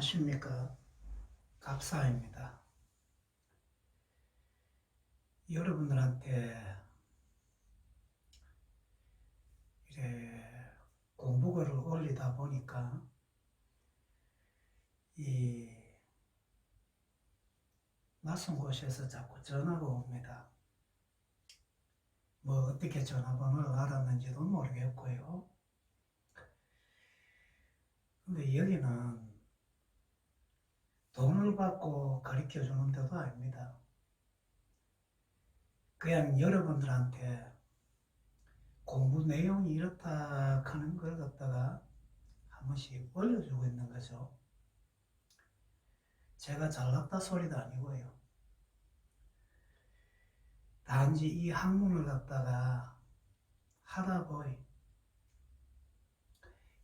안녕하십니까. 갑사입니다. 여러분들한테 이제 공부글을 올리다 보니까 이 낯선 곳에서 자꾸 전화가 옵니다. 뭐 어떻게 전화번호를 알았는지도 모르겠고요. 근데 여기는 돈을 받고 가르쳐 주는 데도 아닙니다. 그냥 여러분들한테 공부 내용이 이렇다 하는 걸 갖다가 한 번씩 올려주고 있는 거죠. 제가 잘났다 소리도 아니고요. 단지 이 학문을 갖다가 하다 보니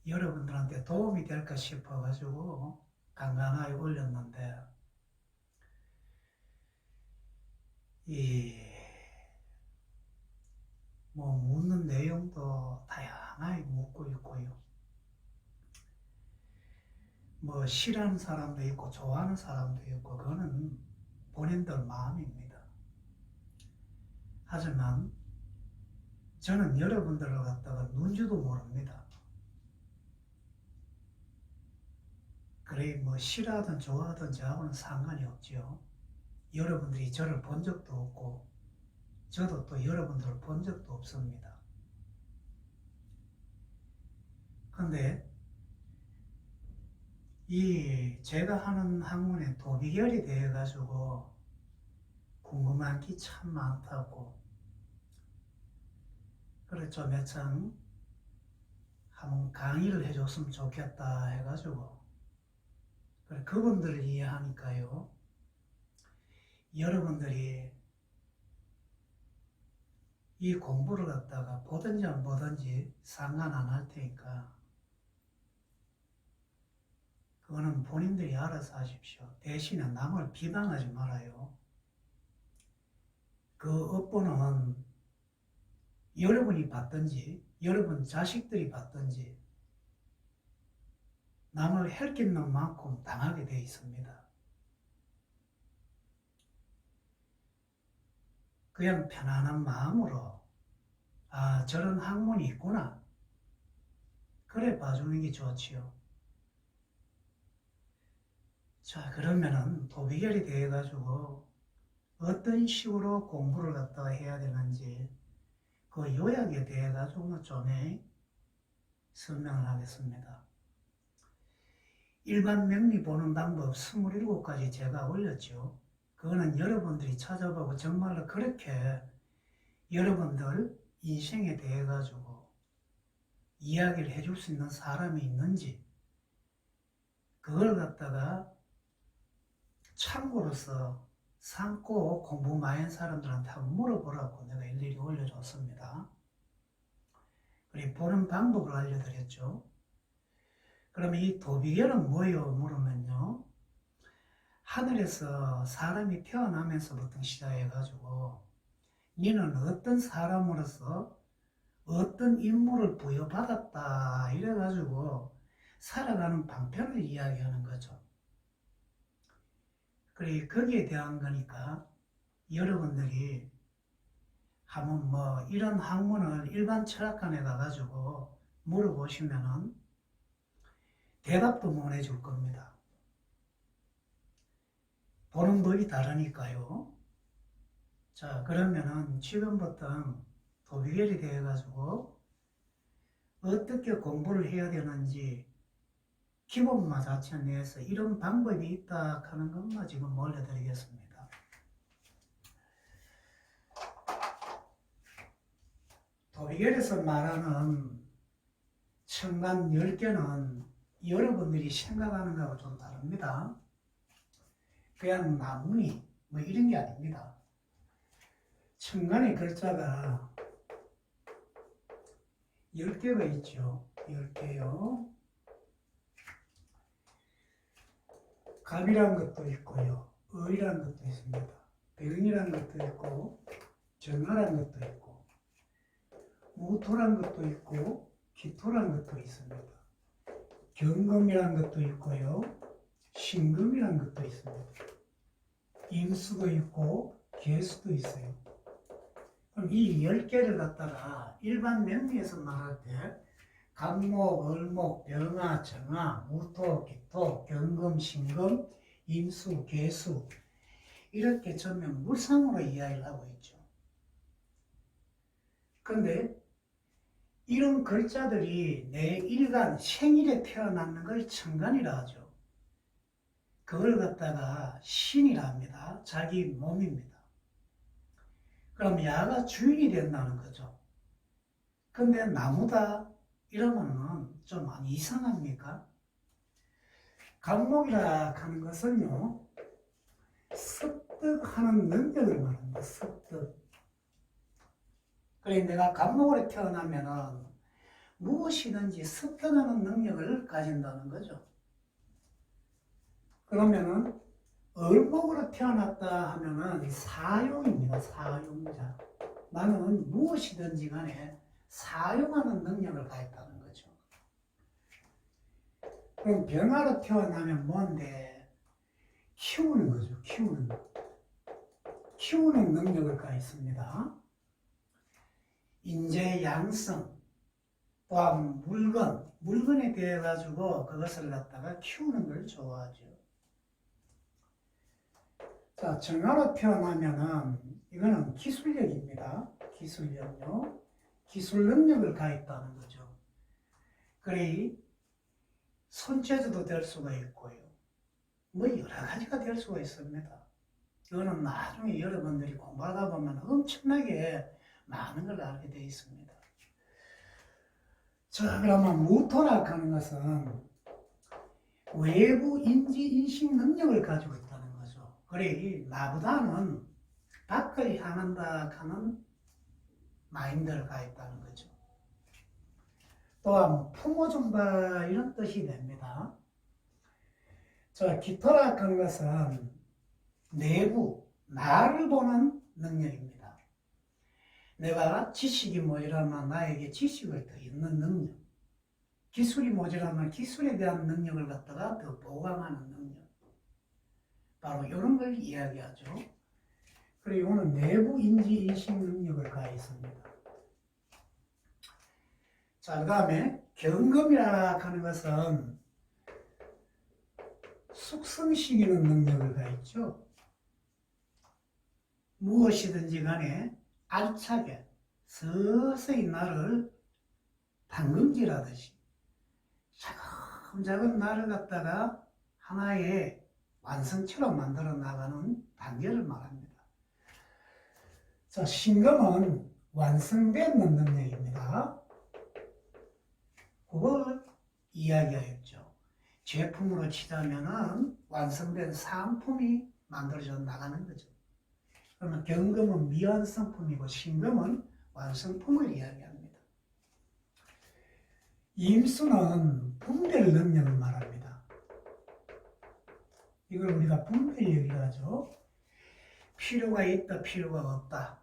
여러분들한테 도움이 될까 싶어가지고 간간하게 올렸는데 뭐 묻는 내용도 다양하게 묻고 있고요. 뭐 싫어하는 사람도 있고 좋아하는 사람도 있고 그거는 본인들 마음입니다. 하지만 저는 여러분들을 갖다가 눈지도 모릅니다. 그래 뭐 싫어하든 좋아하든 저하고는 상관이 없죠. 여러분들이 저를 본 적도 없고 저도 또 여러분들을 본 적도 없습니다. 근데 이 제가 하는 학문의 도비결이 되어 가지고 궁금한 게 참 많다고 그래 좀 매참 한번 강의를 해줬으면 좋겠다 해가지고 그래 그분들을 이해하니까요. 여러분들이 이 공부를 갖다가 보든지 안 보든지 상관 안 할 테니까 그거는 본인들이 알아서 하십시오. 대신에 남을 비방하지 말아요. 그 업보는 여러분이 받든지 여러분 자식들이 받든지 남을 헬기는 만큼 당하게 되어 있습니다. 그냥 편안한 마음으로 아 저런 학문이 있구나 그래 봐주는 게 좋지요. 자 그러면은 도비결이 되어 가지고 어떤 식으로 공부를 갖다가 해야 되는지 그 요약에 대해 가지고는 좀 설명을 하겠습니다. 일반 명리 보는 방법 27가지 제가 올렸죠. 그거는 여러분들이 찾아보고 정말로 그렇게 여러분들 인생에 대해 가지고 이야기를 해줄 수 있는 사람이 있는지 그걸 갖다가 참고로서 삼고 공부 많이 한 사람들한테 한번 물어보라고 내가 일일이 올려줬습니다. 그리고 보는 방법을 알려드렸죠. 그러면 이 도비결은 뭐예요? 물으면요. 하늘에서 사람이 태어나면서부터 시작해가지고 너는 어떤 사람으로서 어떤 임무를 부여받았다 이래가지고 살아가는 방편을 이야기하는 거죠. 그래 거기에 대한 거니까 여러분들이 한번 뭐 이런 학문을 일반 철학관에 가가지고 물어보시면은 대답도 못 해줄 겁니다. 보는 법이 다르니까요. 자 그러면은 지금부터 도비결이 되어가지고 어떻게 공부를 해야 되는지 기본만 자체 내에서 이런 방법이 있다 하는 것만 지금 올려드리겠습니다. 도비결에서 말하는 천간 10개는 여러분들이 생각하는 거하고 좀 다릅니다. 그냥 나무니 뭐 이런 게 아닙니다. 천간의 글자가 10개가 있죠. 10개요. 갑이란 것도 있고요. 을이란 것도 있습니다. 병이란 것도 있고 정화란 것도 있고 무토란 것도 있고 기토란 것도 있습니다. 경금이란 것도 있고요. 신금이라는 것도 있습니다. 임수도 있고 개수도 있어요. 그럼 이 10개를 갖다가 일반 명리에서 말할 때 간목, 을목, 병화, 정화, 무토, 기토, 경금, 신금, 임수, 개수 이렇게 전면 물상으로 이야기를 하고 있죠. 그런데 이런 글자들이 내 일간 생일에 태어났는 걸 천간이라 하죠. 그걸 갖다가 신이라 합니다. 자기 몸입니다. 그럼 야가 주인이 된다는 거죠. 근데 나무다 이러면은 좀 많이 이상합니까? 간목이라 하는 것은요, 습득하는 능력을 말합니다. 습득. 그래 내가 간목으로 태어나면은 무엇이든지 습득하는 능력을 가진다는 거죠. 그러면은 을목으로 태어났다 하면은 사용입니다. 사용자. 나는 무엇이든지 간에 사용하는 능력을 가졌다는 거죠. 그럼 병화로 태어나면 뭔데? 키우는 거죠. 키우는 능력을 가졌습니다. 인재 양성, 또한 물건에 대해 가지고 그것을 갖다가 키우는 걸 좋아하죠. 자, 정화로 태어나면은 이거는 기술력입니다. 기술력요. 기술 능력을 가했다는 거죠. 그래 손재주도 될 수가 있고요. 뭐 여러 가지가 될 수가 있습니다. 이거는 나중에 여러분들이 공부하다 보면 엄청나게 많은 걸 알게 되어 있습니다. 자, 그러면 무토라 하는 것은 외부 인지 인식 능력을 가지고 있다는 거죠. 그래 나보다는 밖을 향한다 하는 마인드를 가졌다는 거죠. 또한 품어준다 이런 뜻이 됩니다. 자, 기토라 하는 것은 내부 나를 보는 능력입니다. 내가 지식이 모자라면 나에게 지식을 더 있는 능력, 기술이 모자라면 기술에 대한 능력을 갖다가 더 보강하는 능력, 바로 이런 걸 이야기하죠. 그리고 이거는 내부 인지 인식 능력을 가했습니다. 자, 그 다음에 경금이라 하는 것은 숙성시키는 능력을 가했죠. 무엇이든지 간에 알차게 서서히 나를 당금질하듯이 차근차근 나를 갖다가 하나의 완성처럼 만들어 나가는 단계를 말합니다. 자, 신금은 완성된 능력입니다. 그걸 이야기하였죠. 제품으로 치자면은 완성된 상품이 만들어져 나가는 거죠. 그러면 경금은 미완성품이고 신금은 완성품을 이야기합니다. 임수는 분별 능력을 말합니다. 이걸 우리가 분별력이라고 하죠. 필요가 있다, 필요가 없다.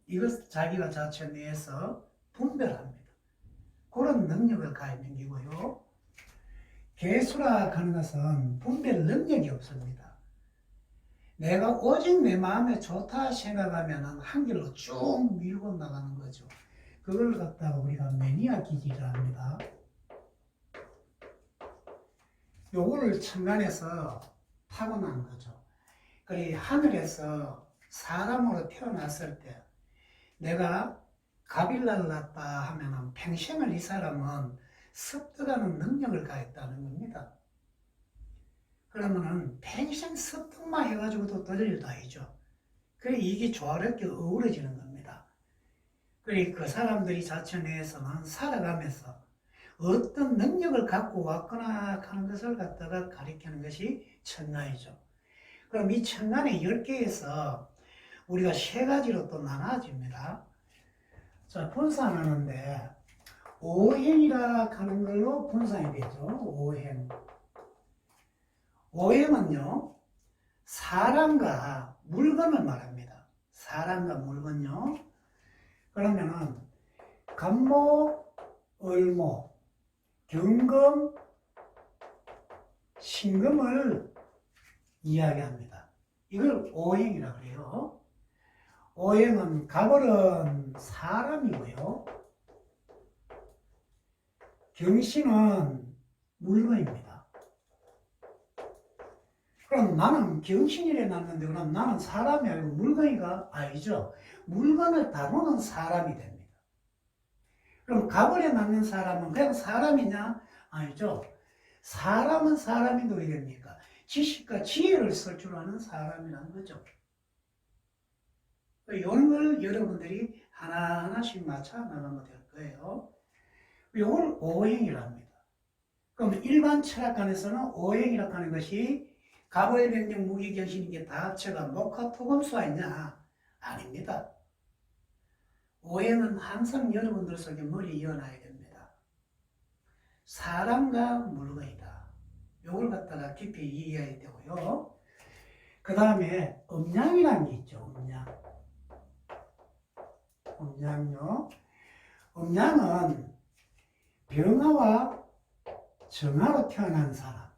이것 자기가 자체 내에서 분별합니다. 그런 능력을 가지는 기고요. 개수라 하는 것은 분별 능력이 없습니다. 내가 오직 내 마음에 좋다 생각하면 한 길로 쭉 밀고 나가는 거죠. 그걸 갖다가 우리가 매니아 기질이라 합니다. 요거를 천간에서 타고난 거죠. 그리고 하늘에서 사람으로 태어났을 때 내가 갑일날 났다 하면 평생을 이 사람은 습득하는 능력을 가했다는 겁니다. 그러면은 평생 습득만 해가지고도 도저히 아니죠. 그래 이게 조화롭게 어우러지는 겁니다. 그래 그 사람들이 자체 내에서는 살아가면서 어떤 능력을 갖고 왔거나 하는 것을 갖다가 가리키는 것이 천간이죠. 그럼 이 천간의 10개에서 우리가 3가지로 또 나눠집니다. 자, 분산하는데 오행이라 하는 걸로 분산이 되죠. 오행. 오행은요, 사람과 물건을 말합니다. 사람과 물건요. 그러면은 간목, 을목, 경금, 신금을 이야기합니다. 이걸 오행이라고 그래요. 오행은 갑을은 사람이고요. 경신은 물건입니다. 그럼 나는 경신이래 났는데 그럼 나는 사람이 아니고 물건이가 아니죠. 물건을 다루는 사람이 됩니다. 그럼 갑을에 낳는 사람은 그냥 사람이냐? 아니죠. 사람은 사람이 누구이 됩니까? 지식과 지혜를 쓸 줄 아는 사람이라는 거죠. 이런 걸 여러분들이 하나하나씩 맞춰 나가면 될 거예요. 이걸 오행이랍니다. 그럼 일반 철학관에서는 오행이라고 하는 것이 갑을병정 무기경신인 게 다 합쳐가 목화토금수 아니냐? 아닙니다. 오행은 항상 여러분들 속에 머리에 이어놔야 됩니다. 사람과 물건이다. 요걸 갖다가 깊이 이해해야 되고요. 그 다음에 음양이라는 게 있죠. 음양요. 음양은 병화와 정화로 태어난 사람,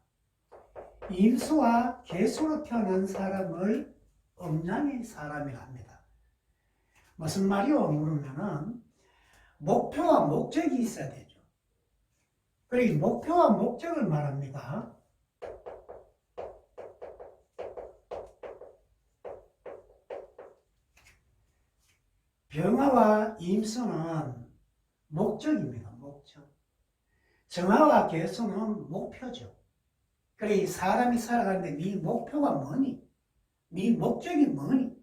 임수와 개수로 태어난 사람을 음양의 사람이라 합니다. 무슨 말이요? 물으면은 목표와 목적이 있어야 되죠. 그리고 목표와 목적을 말합니다. 병화와 임수는 목적입니다. 목적. 정화와 개수는 목표죠. 그래 사람이 살아가는데 네 목표가 뭐니? 네 목적이 뭐니?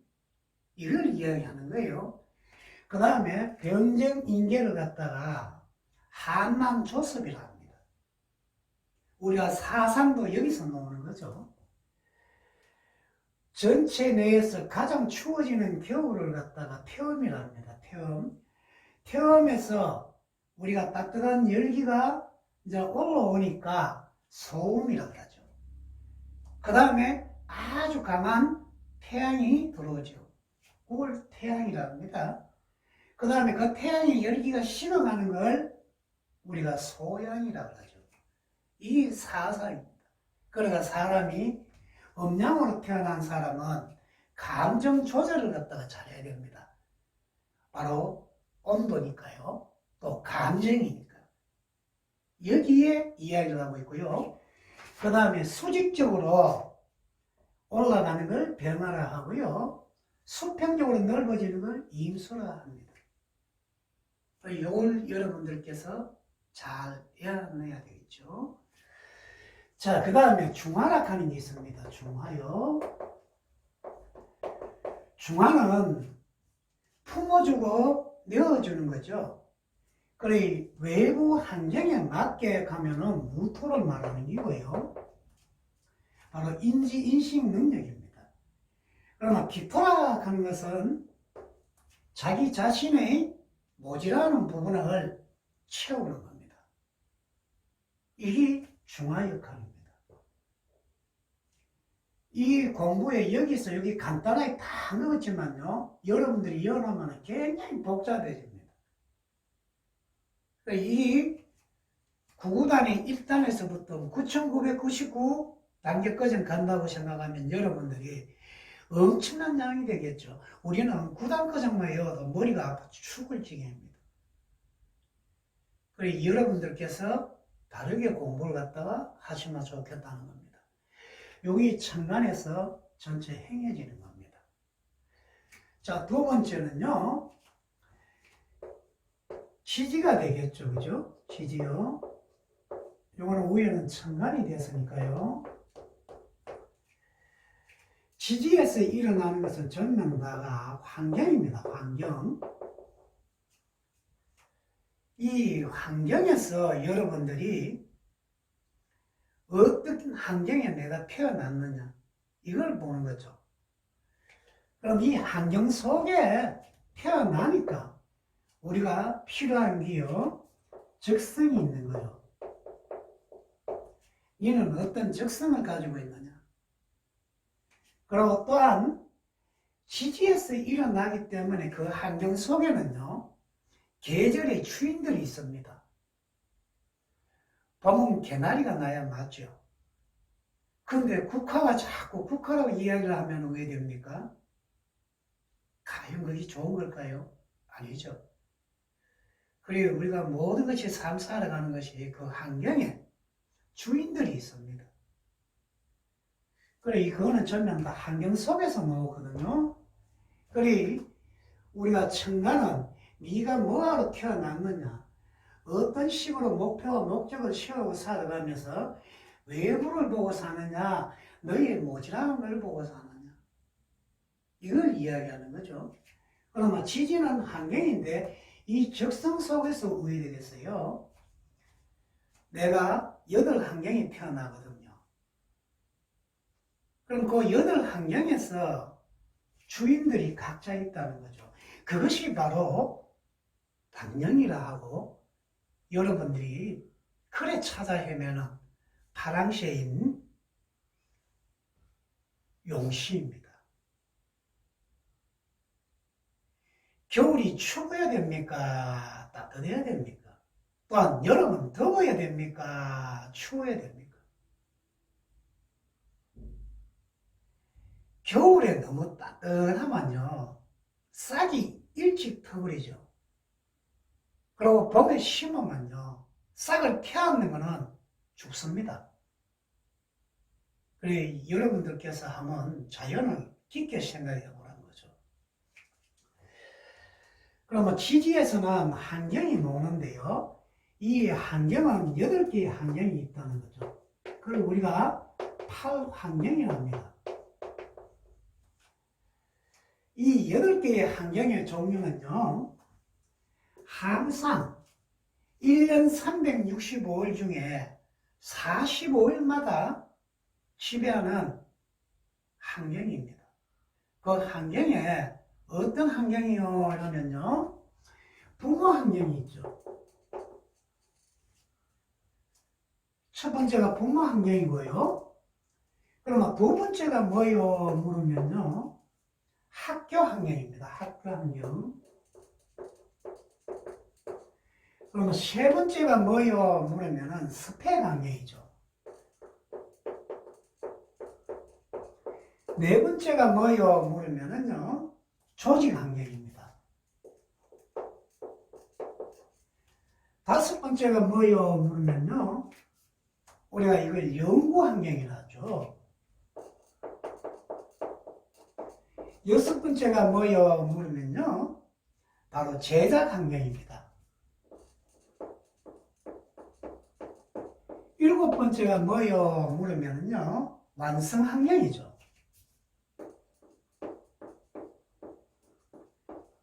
이걸 이야기하는 거예요. 그 다음에 병정인계를 갖다가 한남조섭이라 합니다. 우리가 사상도 여기서 나오는 거죠. 전체 내에서 가장 추워지는 겨울을 갖다가 태음이라 합니다. 태음에서 우리가 따뜻한 열기가 이제 올라오니까 소음이라고 하죠. 그 다음에 아주 강한 태양이 들어오죠. 그걸 태양이라고 합니다. 그 다음에 그 태양의 열기가 식어가는 걸 우리가 소양이라고 하죠. 이게 사사입니다. 그러니까 사람이 음양으로 태어난 사람은 감정 조절을 갖다가 잘해야 됩니다. 바로 온도니까요. 또 감정이니까. 여기에 이야기를 하고 있고요. 그 다음에 수직적으로 올라가는 걸 병화라 하고요. 수평적으로 넓어지는 걸 임수라 합니다. 이걸 여러분들께서 잘 외워놔야 되겠죠. 자, 그 다음에 중화라 하는 게 있습니다. 중화요. 중화는 품어주고 내어주는 거죠. 그래 외부 환경에 맞게 가면은 무토를 말하는 이고요. 바로 인식 능력입니다. 그러나 기토라 하는 것은 자기 자신의 모자라는 부분을 채우는 겁니다. 이게 중화 역할입니다. 이 공부에 여기서 여기 간단하게 다 넣었지만요, 여러분들이 연하면 굉장히 복잡해집니다. 이 구구단의 1단에서부터 9,999 단계까지 간다고 생각하면 여러분들이 엄청난 양이 되겠죠. 우리는 9단까지만 외워도 머리가 아파 죽을 지경입니다. 그래서 여러분들께서 다르게 공부를 갖다가 하시면 좋겠다는 겁니다. 여기 천간에서 전체 행해지는 겁니다. 자, 두 번째는요, 지지가 되겠죠. 그죠? 지지요. 요거는 위에는 천간이 됐으니까요. 지지에서 일어나는 것은 전면 다가 환경입니다. 환경. 이 환경에서 여러분들이 어떤 환경에 내가 태어났느냐 이걸 보는 거죠. 그럼 이 환경 속에 태어나니까 우리가 필요한 게요, 적성이 있는 거예요. 이는 어떤 적성을 가지고 있느냐. 그리고 또한 지지에서 일어나기 때문에 그 환경 속에는요, 계절의 주인들이 있습니다. 봄은 개나리가 나야 맞죠. 근데 국화가 자꾸 국화라고 이야기를 하면 왜 됩니까? 과연 그게 좋은 걸까요? 아니죠. 그리고 우리가 모든 것이 삶 살아가는 것이 그 환경에 주인들이 있습니다. 그래, 그거는 전면 다 환경 속에서 나오거든요. 그래, 우리가 청가는 네가 뭐하러 태어났느냐, 어떤 식으로 목표와 목적을 세우고 살아가면서 외부를 보고 사느냐, 너의 모질한 걸 보고 사느냐, 이걸 이야기하는 거죠. 그러면 지지는 환경인데 이 적성 속에서 우게 되겠어요. 내가 8환경이 태어나거든요. 그럼 그 8환경에서 주인들이 각자 있다는 거죠. 그것이 바로 당령이라 하고 여러분들이 글에 찾아 헤매는 파랑새인 용시입니다. 겨울이 추워야 됩니까? 따뜻해야 됩니까? 또한 여름은 더워야 됩니까? 추워야 됩니까? 겨울에 너무 따뜻하면요, 싹이 일찍 터버리죠. 그리고 봄에 심으면요, 싹을 펴안는 거는 죽습니다. 그래, 여러분들께서 한번 자연을 깊게 생각해 보라는 거죠. 그러면 지지에서는 환경이 나오는데요, 이 환경은 8개의 환경이 있다는 거죠. 그걸 우리가 8환경이라고 합니다. 이 8개의 환경의 종류는요, 항상 1년 365일 중에 45일마다 지배하는 환경입니다. 그 환경에 어떤 환경이요? 이러면요, 붕어 환경이 있죠. 첫 번째가 붕어 환경이고요. 그러면 두 번째가 뭐요? 물으면요, 학교 환경입니다. 학교 환경. 그러면 세 번째가 뭐요? 물으면은 스펙 환경이죠. 네 번째가 뭐요? 물으면은요, 조직 환경입니다. 다섯 번째가 뭐요? 물으면요, 우리가 이걸 연구 환경이라 하죠. 여섯 번째가 뭐요? 물으면요, 바로 제작 환경입니다. 일곱 번째가 뭐요? 물으면요, 완성 환경이죠.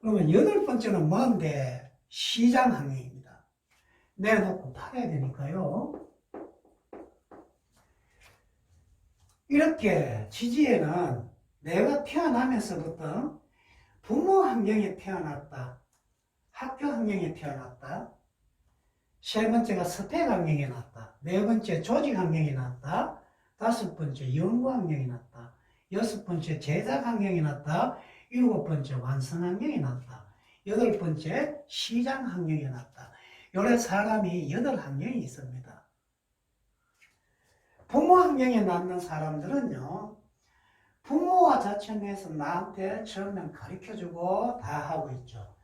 그러면 여덟 번째는 뭔데? 시장 환경입니다. 내놓고 팔아야 되니까요. 이렇게 지지에는 내가 태어나면서부터 부모 환경에 태어났다, 학교 환경에 태어났다, 세 번째가 스펙 환경에 났다, 네 번째 조직 환경에 났다, 다섯 번째 연구 환경에 났다, 여섯 번째 제작 환경에 났다, 일곱 번째 완성 환경에 났다, 여덟 번째 시장 환경에 났다. 요래 사람이 8환경이 있습니다. 부모 환경에 낳는 사람들은요, 부모와 자체 내에서 나한테 처음엔 가르쳐주고 다 하고 있죠.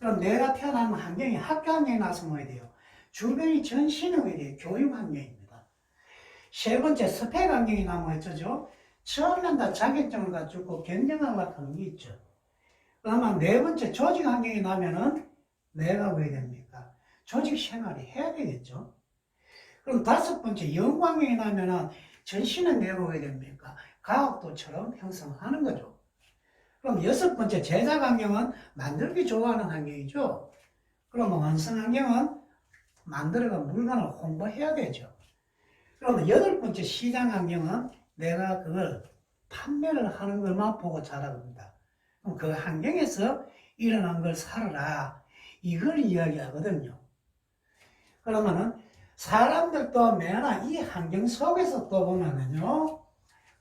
그럼 내가 태어난 환경이 학교 환경에 나서 뭐야 돼요? 주변이 전신이 뭐야 돼요? 교육 환경입니다. 세 번째 스펙 환경이 나면 어쩌죠? 처음엔 다 자격증을 갖추고 경쟁하려고 하는 게 있죠. 그러면 네 번째 조직 환경이 나면은 내가 왜 됩니까? 조직 생활이 해야 되겠죠. 그럼 다섯 번째 연구 환경이 나면은 전신은 내가 왜 됩니까? 과학도처럼 형성하는 거죠. 그럼 여섯 번째 제작 환경은 만들기 좋아하는 환경이죠. 그러면 완성 환경은 만들어간 물건을 홍보해야 되죠. 그러면 여덟 번째 시장 환경은 내가 그걸 판매를 하는 것만 보고 자라갑니다. 그럼 그 환경에서 일어난 걸 살아라, 이걸 이야기하거든요. 그러면은 사람들도 매나 이 환경 속에서 또 보면은요,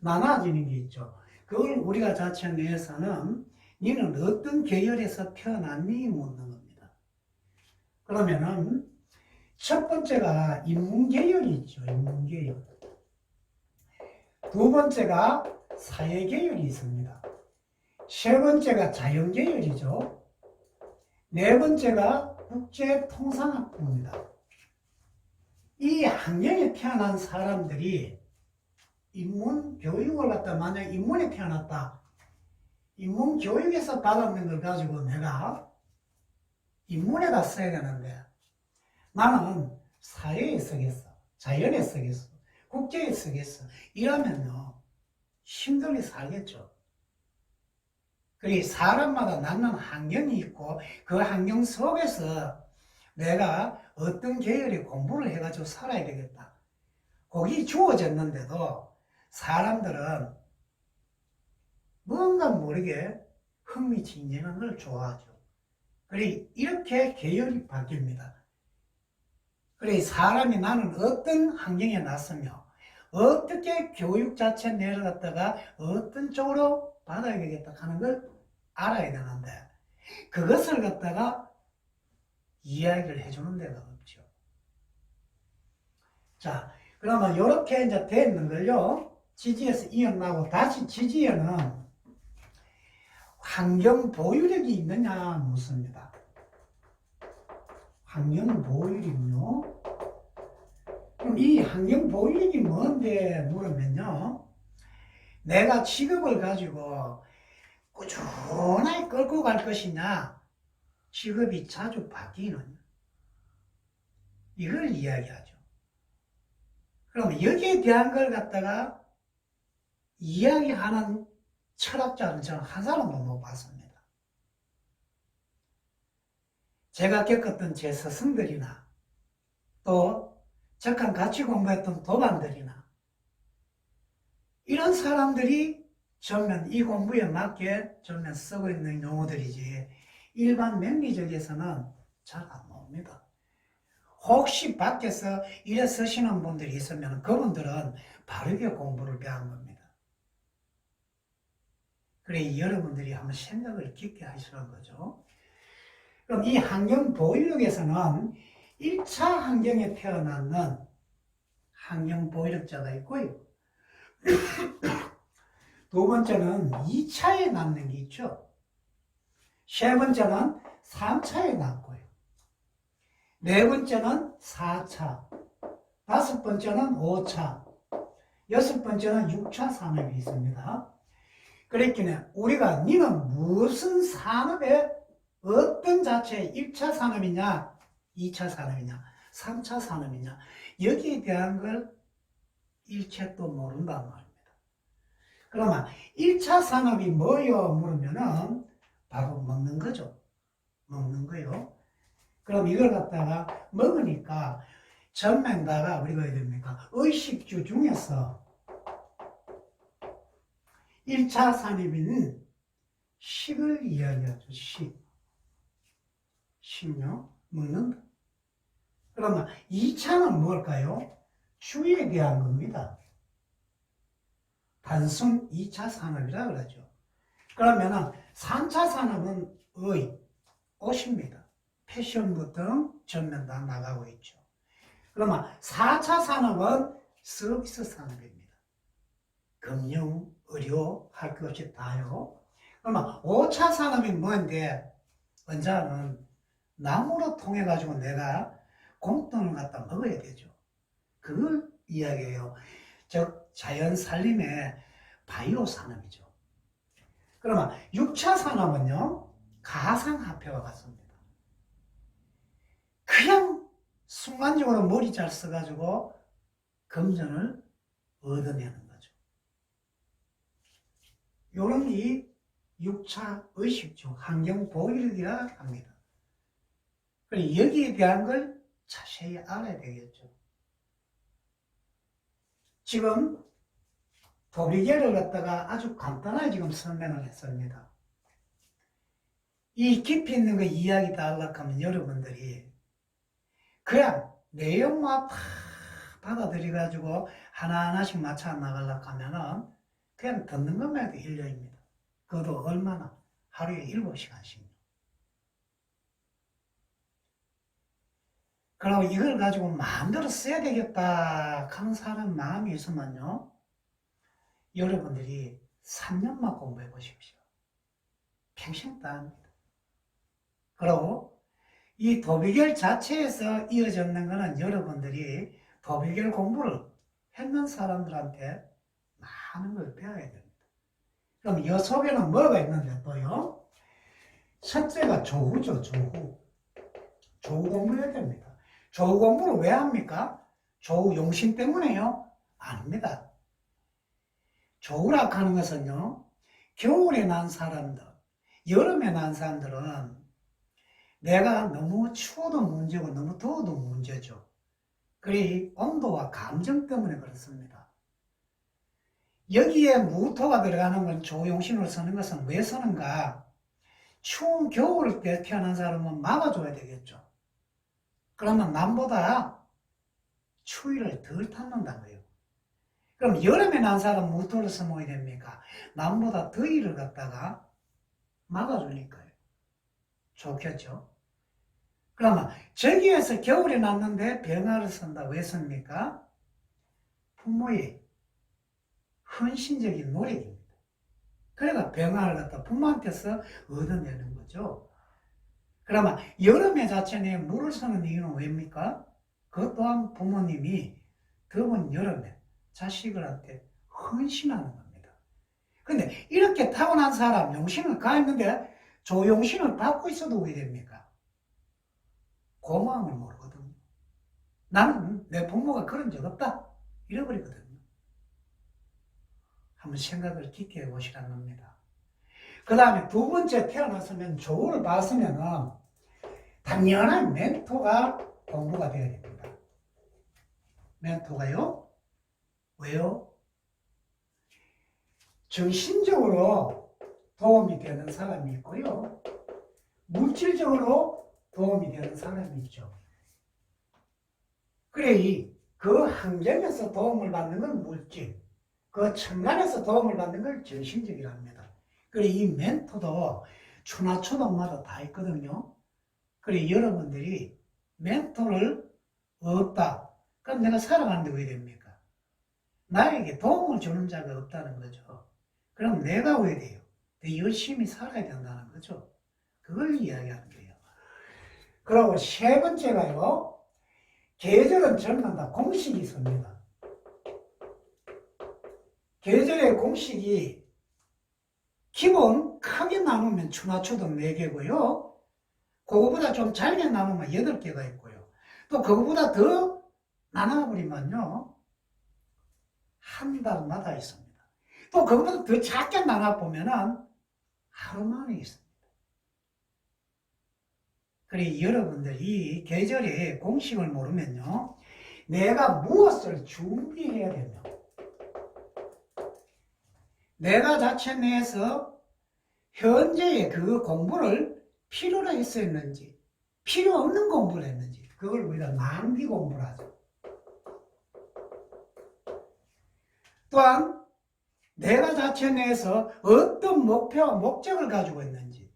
나눠지는 게 있죠. 그걸 우리가 자체 내에서는 너는 어떤 계열에서 태어났니? 묻는 겁니다. 그러면은 첫 번째가 인문계열이 있죠. 인문계열. 두 번째가 사회계열이 있습니다. 세 번째가 자연계열이죠. 네 번째가 국제통상학부입니다. 이 환경에 태어난 사람들이 인문교육을 갖다 만약 인문에 태어났다. 인문교육에서 받았는 걸 가지고 내가 인문에다 써야 되는데 나는 사회에 쓰겠어. 자연에 쓰겠어. 국제에 쓰겠어. 이러면요 힘들게 살겠죠. 그리고 사람마다 낳는 환경이 있고 그 환경 속에서 내가 어떤 계열의 공부를 해가지고 살아야 되겠다. 거기 주어졌는데도 사람들은 뭔가 모르게 흥미진진한 걸 좋아하죠. 그리고 이렇게 계열이 바뀝니다. 그리고 사람이 나는 어떤 환경에 났으며 어떻게 교육 자체 내려갔다가 어떤 쪽으로 받아야 되겠다 하는 걸 알아야 되는데 그것을 갖다가 이야기를 해주는 데가 없죠. 자, 그러면 이렇게 이제 돼 있는 걸요. 지지에서 이어나고 다시 지지에는 환경 보유력이 있느냐 묻습니다. 환경 보유력요. 그럼 이 환경 보유력이 뭔데 물으면요. 내가 직업을 가지고 꾸준하게 끌고 갈 것이냐, 직업이 자주 바뀌는 이걸 이야기하죠. 그럼 여기에 대한 걸 갖다가 이야기하는 철학자는 저는 한 사람도 못 봤습니다. 제가 겪었던 제 스승들이나 또 잠깐 같이 공부했던 도반들이나 이런 사람들이 전면 이 공부에 맞게 전면 쓰고 있는 용어들이지 일반 명리적에서는 잘 안 나옵니다. 혹시 밖에서 이래 쓰시는 분들이 있으면 그분들은 바르게 공부를 배운 겁니다. 그래 여러분들이 한번 생각을 깊게 하시는 거죠. 그럼 이 환경 보유력에서는 1차 환경에 태어나는 환경 보유력자가 있고요. 두 번째는 2차에 낳는 게 있죠. 세 번째는 3차에 낳고요. 네 번째는 4차, 다섯 번째는 5차, 여섯 번째는 6차 산업이 있습니다. 그랬기에 우리가 니는 무슨 산업에 어떤 자체의 1차 산업이냐, 2차 산업이냐, 3차 산업이냐 여기에 대한 걸 일체도 모른단 말입니다. 그러면 1차 산업이 뭐요? 물으면은 바로 먹는 거죠. 먹는 거요. 그럼 이걸 갖다가 먹으니까 전면 다가 우리가 어떻게 됩니까? 의식주 중에서 1차 산업인 식을 이야기하죠. 식요. 먹는 거. 그러면 2차는 뭘까요? 주에 대한 겁니다. 단순 2차 산업이라 그러죠. 그러면은 3차 산업은 옷입니다. 패션부터 전면 다 나가고 있죠. 그러면 4차 산업은 서비스 산업입니다. 금융, 의료, 할 것 없이 다요. 그러면 5차 산업이 뭔데? 원자는 나무로 통해 가지고 내가 공돈을 갖다 먹어야 되죠. 그걸 이야기해요. 즉 자연 살림의 바이오 산업이죠. 그러면 6차 산업은요. 가상화폐와 같습니다. 그냥 순간적으로 머리 잘 써가지고 금전을 얻어내는 거죠. 요런 이 6차 의식주, 환경보유력이라 합니다. 그리고 여기에 대한 걸 자세히 알아야 되겠죠. 지금 도비계를 갖다가 아주 간단하게 지금 설명을 했습니다. 이 깊이 있는 거 이야기 다 하려고 하면 여러분들이 그냥 내용만 다 받아들여가지고 하나하나씩 맞춰 나가려고 하면은 그냥 듣는 것만 해도 1년입니다. 그것도 얼마나? 하루에 7시간씩. 그리고 이걸 가지고 마음대로 써야 되겠다 하는 사람 마음이 있으면요. 여러분들이 3년만 공부해 보십시오. 평생 따합니다. 그리고 이 도비결 자체에서 이어졌는 것은 여러분들이 도비결 공부를 했는 사람들한테 많은 걸 배워야 됩니다. 그럼 이 속에는 뭐가 있는데 또요? 첫째가 조후죠, 조후. 조후 공부해야 됩니다. 조후 공부를 왜 합니까? 조후 용신 때문에요? 아닙니다. 조후라 하는 것은요, 겨울에 난 사람들, 여름에 난 사람들은 내가 너무 추워도 문제고 너무 더워도 문제죠. 그래, 온도와 감정 때문에 그렇습니다. 여기에 무토가 들어가는 건 조용신으로 쓰는 것은 왜 쓰는가? 추운 겨울 때 태어난 사람은 막아줘야 되겠죠. 그러면 남보다 추위를 덜 탔는다고요. 그럼 여름에 난 사람 무토를 쓰면 됩니까? 남보다 더위를 갖다가 막아주니까요. 좋겠죠? 그러면 저기에서 겨울에 났는데 병화를 쓴다. 왜 씁니까? 부모의 헌신적인 노력입니다. 그러니까 병화를 갖다 부모한테서 얻어내는 거죠. 그러면 여름에 자체에 물을 쓰는 이유는 왜입니까? 그것 또한 부모님이 더운 여름에 자식들한테 헌신하는 겁니다. 근데 이렇게 타고난 사람, 용신을 가했는데 조용신을 받고 있어도 왜 됩니까? 고마움을 모르거든요. 나는 내 부모가 그런 적 없다. 잃어버리거든요. 한번 생각을 깊게 해보시라는 겁니다. 그 다음에 두 번째 태어났으면 조우를 봤으면 당연한 멘토가 공부가 되어야 됩니다. 멘토가요? 왜요? 정신적으로 도움이 되는 사람이 있고요. 물질적으로 도움이 되는 사람이 있죠. 그래, 그 환경에서 도움을 받는 건 물질, 그 천간에서 도움을 받는 걸 정신적이랍니다. 그래, 이 멘토도 추나초동마다 다 있거든요. 그래, 여러분들이 멘토를 얻다. 그럼 내가 살아가는데 왜 됩니까? 나에게 도움을 주는 자가 없다는 거죠. 그럼 내가 왜 돼요? 더 열심히 살아야 된다는 거죠. 그걸 이야기하는 거예요. 그리고 세 번째가요, 계절은 젊는다. 공식이 있습니다. 계절의 공식이 기본 크게 나누면 추나초동 4개고요. 그거보다 좀 잘게 나누면 8개가 있고요. 또 그거보다 더 나눠버리면요, 한 달마다 있습니다. 또 그거보다 더 작게 나눠보면은 하루 만에 있습니다. 그래, 여러분들 이 계절의 공식을 모르면요, 내가 무엇을 준비해야 되며, 내가 자체 내에서 현재의 그 공부를 필요로 했었는지, 필요 없는 공부를 했는지, 그걸 우리가 낭비 공부를 하죠. 또한 내가 자체 내에서 어떤 목표와 목적을 가지고 있는지,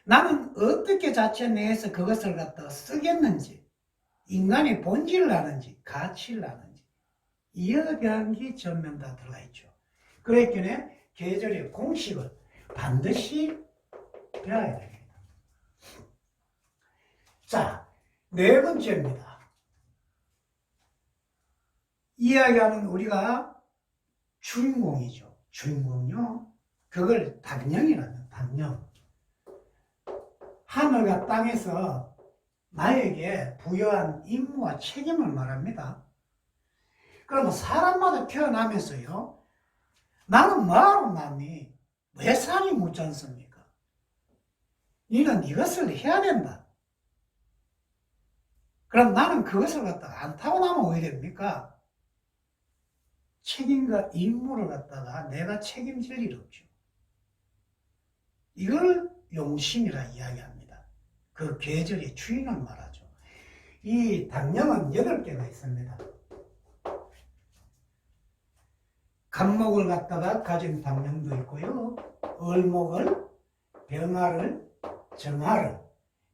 나는 어떻게 자체 내에서 그것을 갖다가 쓰겠는지, 인간의 본질을 아는지, 가치를 아는지, 이에 대한 게 전면 다 들어가 있죠. 그랬기 때문에 계절의 공식을 반드시 배워야 됩니다. 자, 네 번째입니다. 이야기하는 우리가 주인공이죠. 주인공요. 그걸 당령이라는 당령. 하늘과 땅에서 나에게 부여한 임무와 책임을 말합니다. 그러면 사람마다 태어나면서요, 나는 뭐하러 났니? 왜 사니 묻지 않습니까? 너는 이것을 해야 된다. 그럼 나는 그것을 갖다가 안 타고나면 왜 됩니까? 책임과 임무를 갖다가 내가 책임질 일 없죠. 이걸 용신이라 이야기합니다. 그 계절의 주인을 말하죠. 이 당령은 8개가 있습니다. 간목을 갖다가 가진 당령도 있고요. 을목을, 병화를, 정화를,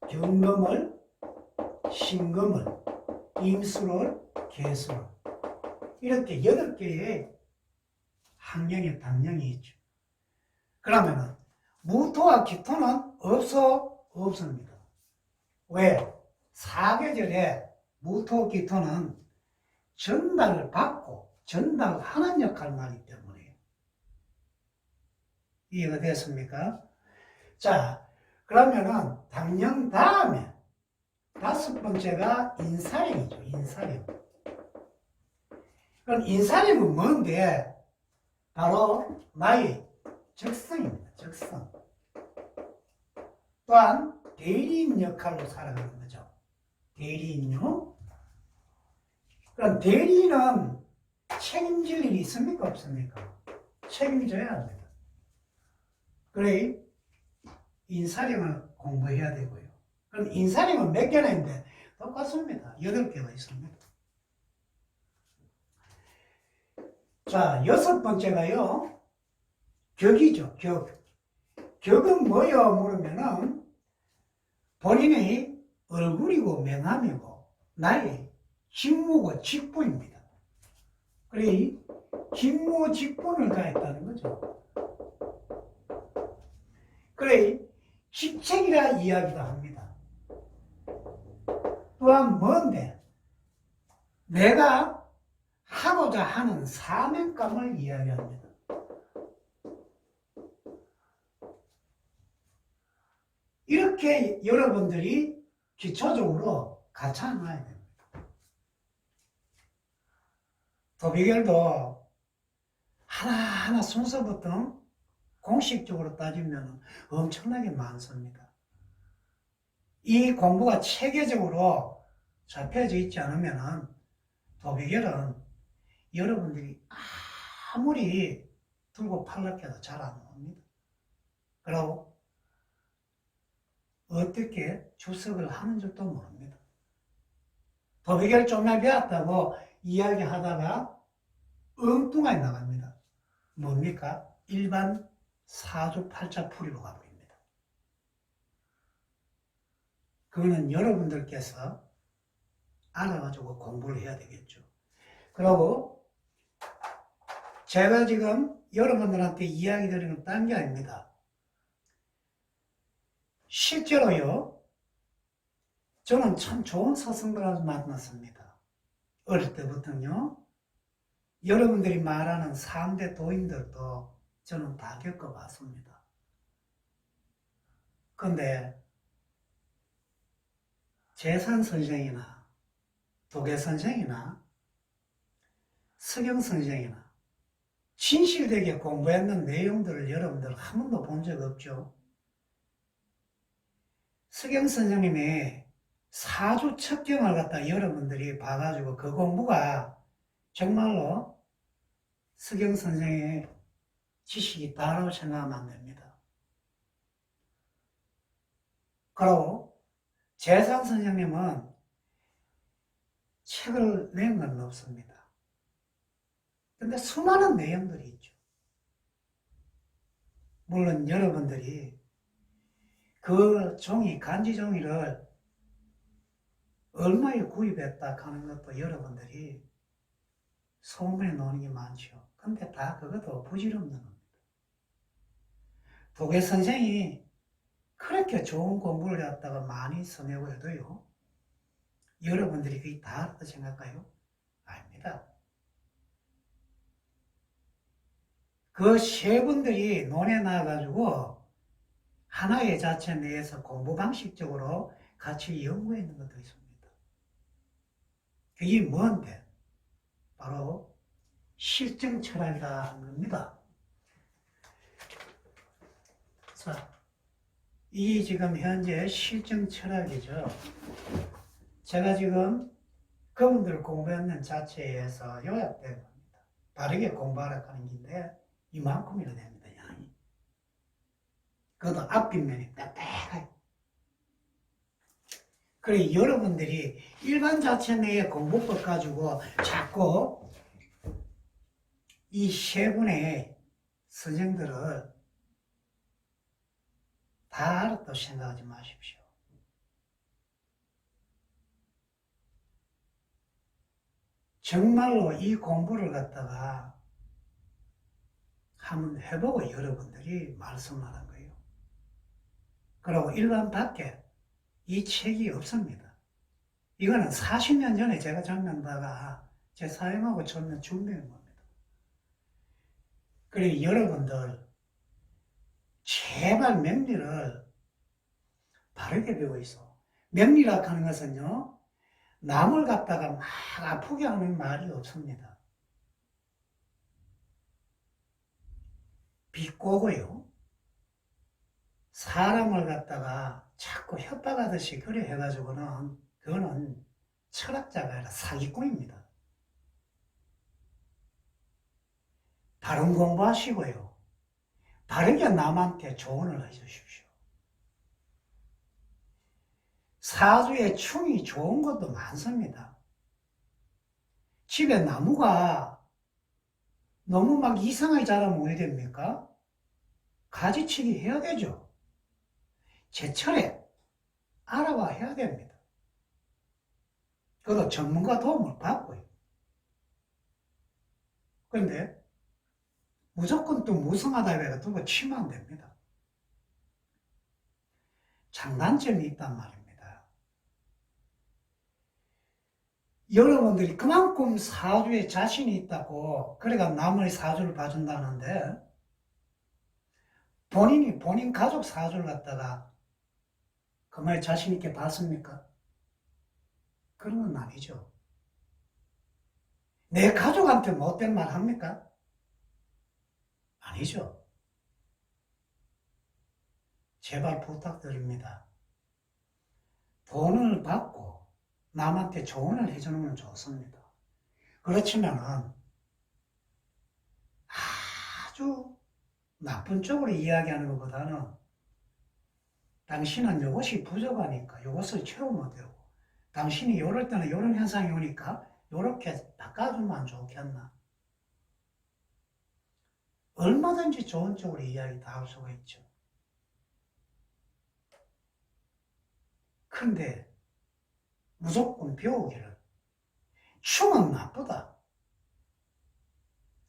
경금을, 신금을, 임수를, 개수를, 이렇게 8개의 환경에 당연히 있죠. 그러면은 무토와 기토는 없습니다. 왜? 사계절에 무토, 기토는 전달을 받고 전달하는 역할을 하기 때문이에요. 이해가 됐습니까? 자, 그러면은 당령 다음에 다섯 번째가 인사령이죠. 인사령. 그럼 인사령은 뭔데? 바로 나의 적성입니다. 적성. 또한 대리인 역할로 살아가는 거죠. 대리인요. 그럼 대리인은 책임질 일이 있습니까? 없습니까? 책임져야 합니다. 그래 인사령을 공부해야 되고요. 그럼 인사령은 몇 개나 있는데 똑같습니다. 8개가 있습니다. 자, 여섯 번째가요. 격이죠. 격. 격은 뭐요? 물으면은 본인의 얼굴이고 명함이고 나의 직무고 직분입니다. 그래 직무 직분을 다했다는 거죠. 그래 직책이라 이야기도 합니다. 또한 뭔데? 내가 하고자 하는 사명감을 이야기합니다. 이렇게 여러분들이 기초적으로 갖춰놔야 됩니다. 도비결도 하나하나 순서부터 공식적으로 따지면 엄청나게 많습니다. 이 공부가 체계적으로 잡혀져 있지 않으면 도비결은 여러분들이 아무리 들고 팔락해도 잘 안 나옵니다. 그리고 어떻게 주석을 하는 줄도 모릅니다. 도비결 좀만 배웠다고 이야기하다가 엉뚱하게 나갑니다. 뭡니까? 일반 사주팔자풀이로 가버립니다. 그거는 여러분들께서 알아가지고 공부를 해야 되겠죠. 그리고 제가 지금 여러분들한테 이야기 드리는 건 딴 게 아닙니다. 실제로요, 저는 참 좋은 스승들을 만났습니다. 어릴 때부터요. 여러분들이 말하는 3대 도인들도 저는 다 겪어봤습니다. 근데 재산 선생이나 도계 선생이나 서경 선생이나 진실되게 공부했는 내용들을 여러분들 한 번도 본 적 없죠. 서경 선생님의 사주 첩경을 갖다 여러분들이 봐가지고 그 공부가 정말로 서경 선생의 지식이 다라고 생각하면 안 됩니다. 그리고 재상 선생님은 책을 낸 건 없습니다. 근데 수많은 내용들이 있죠. 물론 여러분들이 그 종이, 간지 종이를 얼마에 구입했다 하는 것도 여러분들이 소문에 놓는 게 많죠. 근데 다 그것도 부질없는 겁니다. 도계 선생이 그렇게 좋은 공부를 갖다가 많이 써내고 해도요, 여러분들이 그게 다 알았다 생각할까요? 아닙니다. 그 세 분들이 논에 나와가지고 하나의 자체 내에서 공부 방식적으로 같이 연구했는 것도 있습니다. 그게 뭔데? 바로 실증 철학이라 하는 겁니다. 자, 이게 지금 현재 실증 철학이죠. 제가 지금 그분들 공부했는 자체에서 요약된 겁니다. 바르게 공부하라 하는 긴데 이만큼이나 됩니다, 양이. 그것도 앞뒷면이 빽빽하게. 그래, 여러분들이 일반 자체 내에 공부법 가지고 자꾸 이 세 분의 선생들을 다 알았다고 생각하지 마십시오. 정말로 이 공부를 갖다가 한번 해보고 여러분들이 말씀하는 거예요. 그리고 일반 밖에 이 책이 없습니다. 이거는 40년 전에 제가 장면다가 제 사형하고 전면 준비한 겁니다. 그리고 여러분들 제발 명리를 바르게 배워 있어. 명리라 하는 것은요, 남을 갖다가 막 아프게 하는 말이 없습니다. 비꼬고요. 사람을 갖다가 자꾸 협박하듯이 그래 해가지고는 그거는 철학자가 아니라 사기꾼입니다. 바른 공부하시고요. 바르게 남한테 조언을 해주십시오. 사주에 충이 좋은 것도 많습니다. 집에 나무가 너무 막 이상하게 자라면 어떻게 됩니까? 가지치기 해야 되죠. 제철에 알아봐 해야 됩니다. 그것도 전문가 도움을 받고요. 그런데 무조건 또 무성하다고 해서 두고 치면 안 됩니다. 장단점이 있단 말입니다. 여러분들이 그만큼 사주에 자신이 있다고 그래가 남의 사주를 봐준다는데 본인이 본인 가족 사주를 갖다가 그 말 자신 있게 봤습니까? 그런 건 아니죠. 내 가족한테 못된 말 합니까? 아니죠. 제발 부탁드립니다. 돈을 받고 남한테 조언을 해주는 건 좋습니다. 그렇지만은 아주 나쁜 쪽으로 이야기하는 것보다는 당신은 이것이 부족하니까 이것을 채우면 되고 당신이 이럴 때는 이런 현상이 오니까 이렇게 바꿔주면 좋겠나. 얼마든지 좋은 쪽으로 이야기 다 할 수가 있죠. 근데 무조건 배우기를 충은 나쁘다.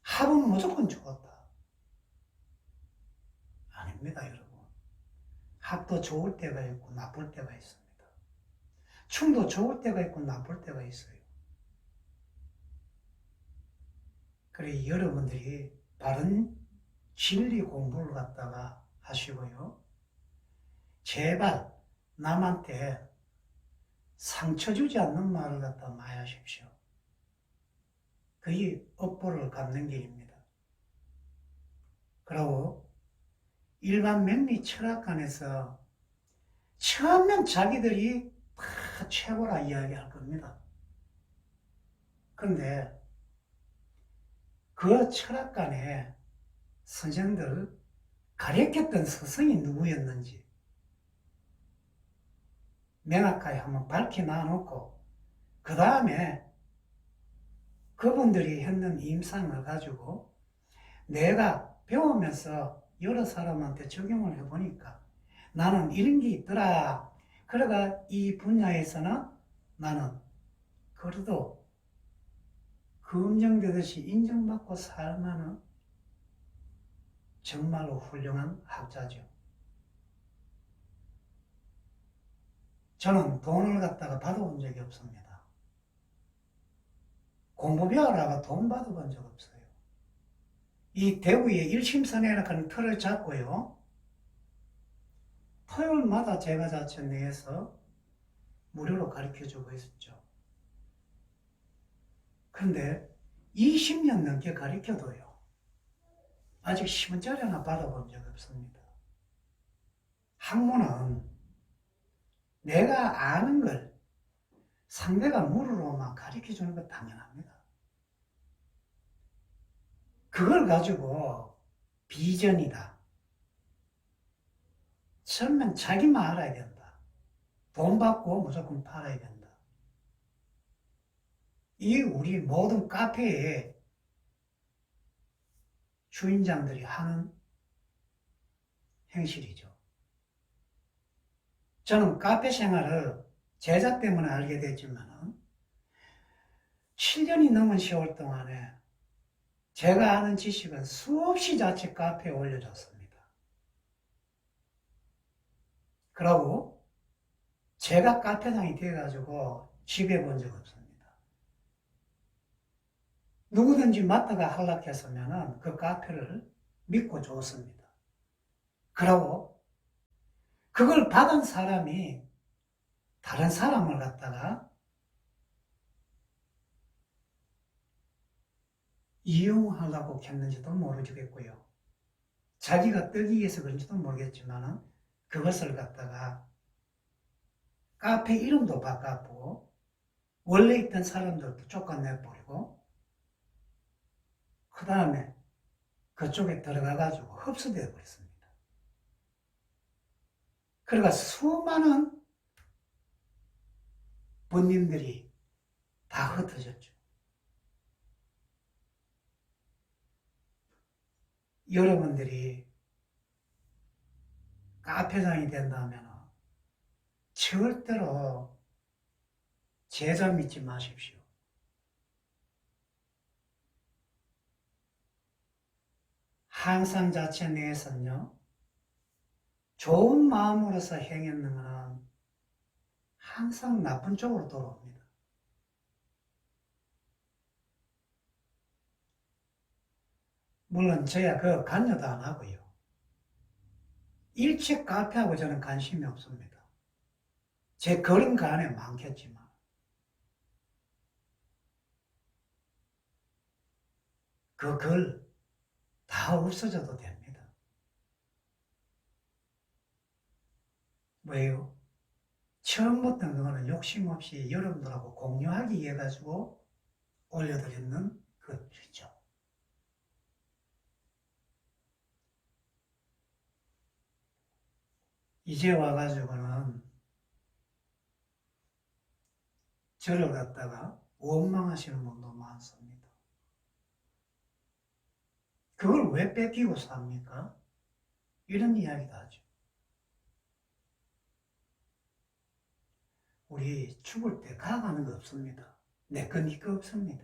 합은 무조건 좋았다. 아닙니다, 여러분. 합도 좋을 때가 있고 나쁠 때가 있습니다. 충도 좋을 때가 있고 나쁠 때가 있어요. 그래 여러분들이 바른 진리 공부를 갖다가 하시고요. 제발 남한테 상처 주지 않는 말을 갖다 많이 하십시오. 그게 업보를 갚는 길입니다. 그리고 일반 명리 철학관에서 처음엔 자기들이 다 최고라 이야기할 겁니다. 그런데 그 철학관에 선생들 가르쳤던 스승이 누구였는지 명확하게 한번 밝혀놔놓고 그 다음에 그분들이 했는 임상을 가지고 내가 배우면서 여러 사람한테 적용을 해보니까 나는 이런 게 있더라. 그래가 이 분야에서는 나는 그래도 검증되듯이 인정받고 살만한 정말로 훌륭한 학자죠. 저는 돈을 갖다가 받아본 적이 없습니다. 공부 배우라고 돈 받아본 적 없어요. 이 대구의 일심선회라는 틀을 잡고요. 토요일마다 제가 자체 내에서 무료로 가르쳐주고 있었죠. 근데 20년 넘게 가르쳐도요. 아직 10원짜리 하나 받아본 적 없습니다. 학문은 내가 아는 걸 상대가 물으로만 가르쳐주는 건 당연합니다. 그걸 가지고 비전이다. 처음엔 자기만 알아야 된다. 돈 받고 무조건 팔아야 된다. 이 우리 모든 카페의 주인장들이 하는 행실이죠. 저는 카페 생활을 제자 때문에 알게 됐지만 7년이 넘은 세월 동안에 제가 아는 지식은 수없이 자체 카페에 올려줬습니다. 그러고 제가 카페장이 되어가지고 지배본 적 없습니다. 누구든지 맡다가 하락했으면 그 카페를 믿고 줬습니다. 그러고 그걸 받은 사람이 다른 사람을 갖다가 이용하려고 했는지도 모르겠고요. 자기가 뜨기 위해서 그런지도 모르겠지만 그것을 갖다가 카페 이름도 바꿨고 원래 있던 사람들도 쫓아내버리고 그 다음에 그쪽에 들어가가지고 흡수되어 버렸습니다. 그러니까 수많은 본인들이 다 흩어졌죠. 여러분들이 카페장이 된다면 절대로 제자 믿지 마십시오. 항상 자체 내에서는요, 좋은 마음으로서 행했는 것은 항상 나쁜 쪽으로 돌아옵니다. 물론 저야 그 관여도 안 하고요. 일체 카페하고 저는 관심이 없습니다. 제 그런 거 안에 많겠지만 그 글 다 없어져도 됩니다. 왜요? 처음부터 그거는 욕심 없이 여러분들하고 공유하기 위해 가지고 올려드리는 것이죠. 이제 와가지고는 저를 갖다가 원망하시는 분도 많습니다. 그걸 왜 뺏기고 삽니까? 이런 이야기도 하죠. 우리 죽을 때 가가는 거 없습니다. 내 거, 니 거 없습니다.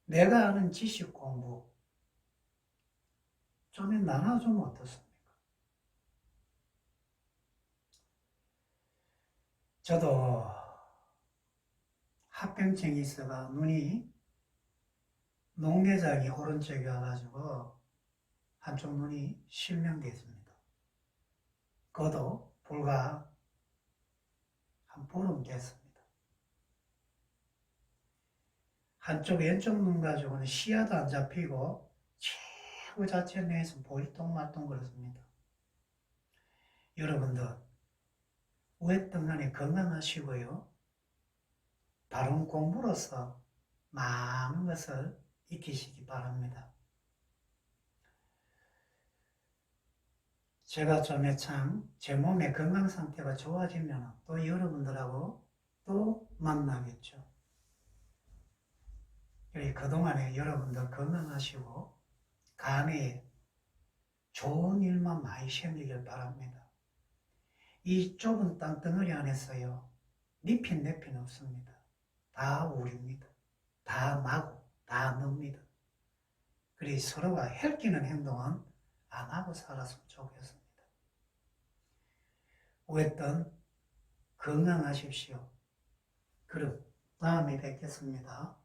내가 아는 지식 공부 좀 나눠주면 어떻습니까? 저도 합병증이 있어가 눈이 녹내장이 오른쪽에 와가지고 한쪽 눈이 실명됐습니다. 그것도 불과 한 보름 됐습니다. 한쪽 왼쪽 눈 가지고는 시야도 안 잡히고 최고 자체 내에서 보이통말통 그렇습니다. 여러분들 어쨌든 간에 건강하시고요. 바른 공부로서 많은 것을 익히시기 바랍니다. 제가 좀에 참 제 몸의 건강 상태가 좋아지면 또 여러분들하고 또 만나겠죠. 그동안에 여러분들 건강하시고 간에 좋은 일만 많이 생기길 바랍니다. 이 좁은 땅덩어리 안에서요, 니핀 내핀 없습니다. 다 우리입니다. 다 나고 다 늡니다. 그리 서로가 헬기는 행동은 안 하고 살았으면 좋겠습니다. 어쨌든 건강하십시오. 그럼 다음에 뵙겠습니다.